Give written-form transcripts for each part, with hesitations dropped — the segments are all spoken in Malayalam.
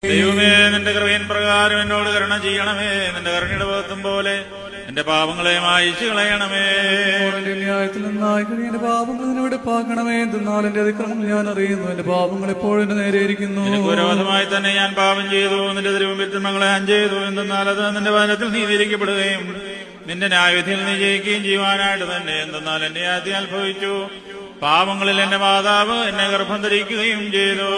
ദൈവമേ, നിന്റെ കൃപയിൻ പ്രകാരം എന്നോട് കരുണ ചെയ്യണമേ. നിന്റെ കരുണയുടെ ബോധം പോലെ എന്റെ പാപങ്ങളെ മായിച്ചു കളയണമേ. എന്റെ ന്യായത്തിൽ നിന്നായി കഴിയുന്ന പാപങ്ങൾ നിന്നോട് പാക്കണമേ. എന്നാൽ എന്റെ അതിക്രമം ഞാൻ അറിയുന്നു. എന്റെ പാപങ്ങൾ എപ്പോഴും എന്റെ നേരെ ഇരിക്കുന്നു. വിരോധമായി തന്നെ ഞാൻ പാപം ചെയ്തു. നിന്റെ തിരുമുമ്പിൽ തിന്മകളെ ഞാൻ ചെയ്തു. എന്തെന്നാൽ അത് നിന്റെ വചനത്തിൽ നീതിരിക്കപ്പെടുകയും നിന്റെ ന്യായവിധിയിൽ നീ ജയിക്കുകയും ചെയ്യുവാനായിട്ട് തന്നെ. എന്തെന്നാൽ എന്റെ ആദ്യം അനുഭവിച്ചു. പാപങ്ങളിൽ എന്റെ മാതാവ് എന്നെ ഗർഭം ധരിക്കുകയും ചെയ്തു.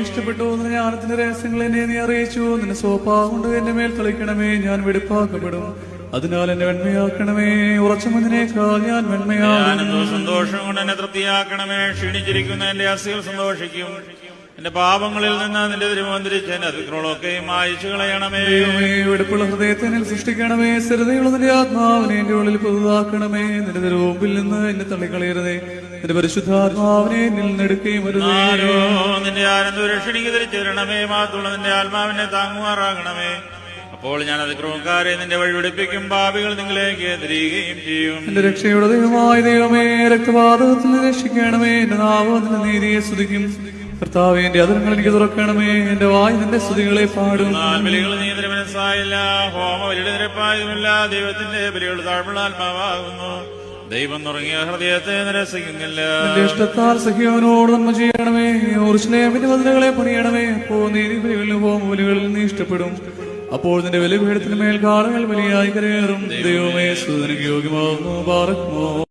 ഇഷ്ടപ്പെട്ടു. ജ്ഞാനത്തിന്റെ രഹസ്യങ്ങൾ എന്നെ നീ അറിയിച്ചു. നിന്റെ സ്വഭാവം കൊണ്ട് എന്റെ മേൽ തളിക്കണമേ. ഞാൻ വെടിപ്പാക്കപ്പെടും. അതിനാൽ എന്നെ വെണ്മയാക്കണമേ. ഉറച്ച മഞ്ഞിനേക്കാൾ ഞാൻ വെണ്മയാകുന്നു. സന്തോഷം കൊണ്ട് എന്നെ തൃപ്തിയാക്കണമേ. ക്ഷീണിച്ചിരിക്കുന്ന എന്റെ അസ്ഥികൾ സന്തോഷിക്കും. എന്റെ പാപങ്ങളിൽ നിന്ന് നിന്റെ തിരുമന്തിരിച്ച് എന്റെ അതിക്രമങ്ങളൊക്കെയും മായിച്ചു കളയണമേ. വെടുപ്പുള്ള ഹൃദയത്തെ സൃഷ്ടിക്കണമേ. സ്ഥിരതയുള്ള നിന്റെ ആത്മാവിനെ എന്റെ ഉള്ളിൽ പുതുതാക്കണമേ. നിന്റെ തിരുമുമ്പിൽ നിന്ന് എന്നെ തള്ളിക്കളയരുതേ. നിന്റെ പരിശുദ്ധാത്മാവിനെ എന്നിൽ നിന്നെടുക്കുകയും വരുന്നോ. നിന്റെ ആനന്ദ രക്ഷണിക്ക് തിരിച്ചു തരണമേ. മാത്രമുള്ള നിന്റെ ആത്മാവിനെ താങ്ങുമാറാകണമേ. അപ്പോൾ ഞാൻ അതിക്രമക്കാരെ നിന്റെ വഴി പിടിപ്പിക്കും. പാപികൾ നിങ്ങളിലേക്ക് തിരികുകയും ചെയ്യും. എന്റെ രക്ഷയുടെ ദൈവമായ ദൈവമേ, രക്തപാതകത്തിൽ നിന്ന് രക്ഷിക്കണമേ. എന്റെ നാവ് നിന്റെ നീതിയെ സ്തുതിക്കും. കർത്താവേ, എന്റെ അതിരങ്ങൾ എനിക്ക് തുറക്കണമേ. എന്റെ വായ് നിന്റെ സ്തുതികളെ പാടും. ബലികൾ നീ മനസ്സായില്ല. ഹോമ ബലിയുടെ നിരപ്പായതുമില്ല. ദൈവത്തിന്റെ ബലികൾ താഴ്മുള്ള ആത്മാവാകുന്നു. ദൈവം തുടങ്ങിയ ഹൃദയത്തെ നിരസിക്കുന്നില്ല. എന്റെ ഇഷ്ടത്താൽ സഖിയോനോട് നന്മ ചെയ്യണമേ. ഊർജ്ജലേമിന്റെ വചനങ്ങളെ പണിയണമേ. അപ്പോൾ നീതിബലികളിലും ഹോമബലികളിൽ നീ ഇഷ്ടപ്പെടും. അപ്പോൾ നിന്റെ ബലിപീഠത്തിന് മേൽ കാളകൾ ബലിയായി കരയേറും. ദൈവമേ, സ്തുതിക്ക് യോഗ്യമാകുന്നു. ബാറക്കുമോ.